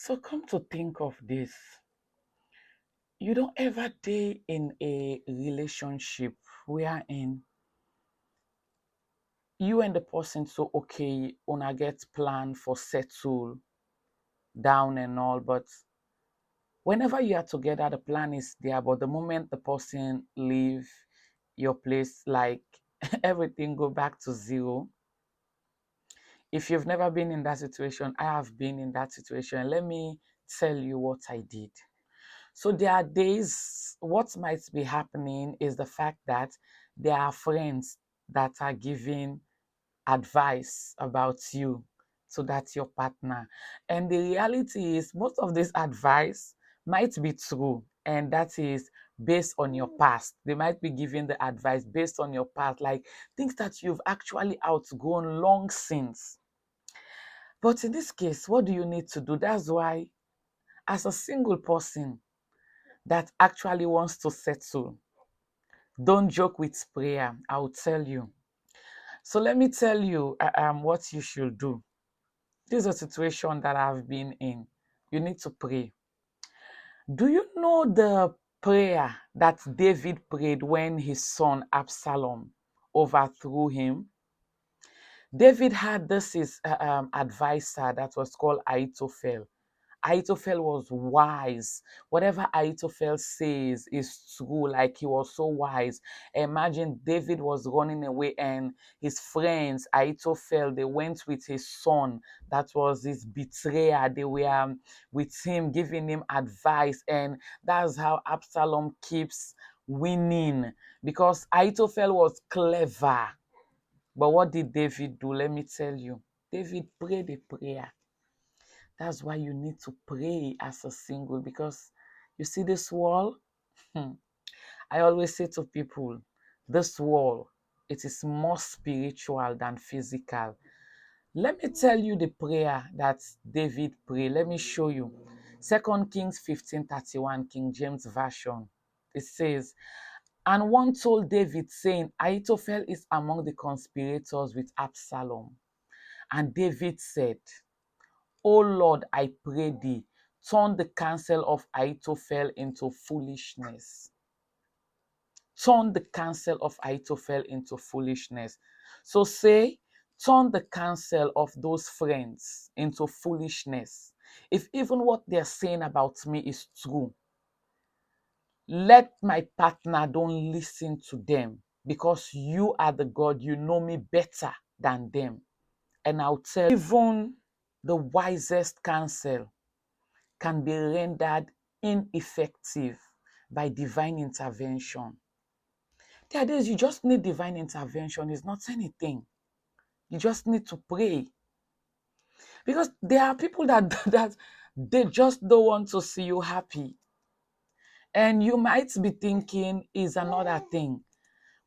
So come to think of this, you don't ever day in a relationship wherein you and the person so okay, una get plan for settle down and all, but whenever you are together, the plan is there. But the moment the person leave your place, like everything go back to zero. If you've never been in that situation, I have been in that situation. Let me tell you what I did. So there are days, what might be happening is the fact that there are friends that are giving advice about you so that's your partner. And the reality is, most of this advice might be true, and that is based on your past. They might be giving the advice based on your past, like things that you've actually outgrown long since. But in this case, what do you need to do? That's why, as a single person that actually wants to settle, don't joke with prayer. I'll tell you. So let me tell you what you should do. This is a situation that I've been in. You need to pray. Do you know the prayer that David prayed when his son Absalom overthrew him? David had this his advisor that was called Ahithophel. Ahithophel was wise. Whatever Ahithophel says is true, like he was so wise. Imagine David was running away and his friends, Ahithophel, they went with his son that was his betrayer. They were with him, giving him advice. And that's how Absalom keeps winning because Ahithophel was clever. But what did David do? Let me tell you. David prayed a prayer. That's why you need to pray as a single, because you see this wall. Hmm. I always say to people, this wall, it is more spiritual than physical. Let me tell you the prayer that David prayed. Let me show you. 2 Kings 15:31, King James Version. It says, and one told David, saying, Ahithophel is among the conspirators with Absalom. And David said, O Lord, I pray thee, turn the counsel of Ahithophel into foolishness. Turn the counsel of Ahithophel into foolishness. So say, turn the counsel of those friends into foolishness. If even what they're saying about me is true, let my partner don't listen to them, because you are the God, you know me better than them. And I'll tell you, even the wisest counsel can be rendered ineffective by divine intervention. There are days you just need divine intervention. It's not anything. You just need to pray. Because there are people that that they just don't want to see you happy. And you might be thinking is another thing.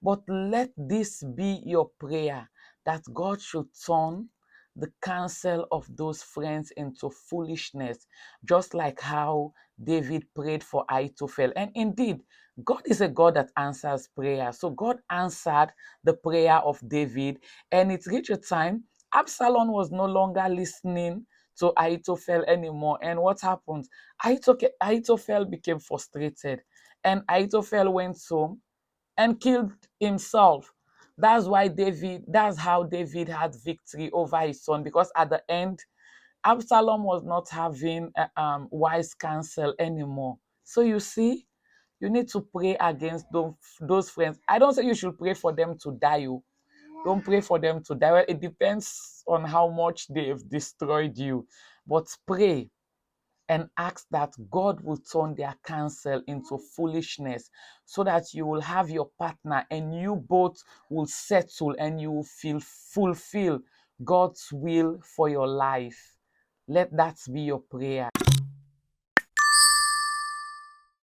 But let this be your prayer, that God should turn the counsel of those friends into foolishness, just like how David prayed for Ahithophel. And indeed, God is a God that answers prayer. So God answered the prayer of David, and it reached a time Absalom was no longer listening to Ahithophel anymore. And what happened? Ahithophel became frustrated, and Ahithophel went home and killed himself. That's how David had victory over his son, because at the end, Absalom was not having wise counsel anymore. So you see, you need to pray against those friends. I don't say you should pray for them to die. Don't pray for them to die. Well, it depends on how much they've destroyed you. But pray and ask that God will turn their counsel into foolishness, so that you will have your partner and you both will settle and you will fulfill God's will for your life. Let that be your prayer.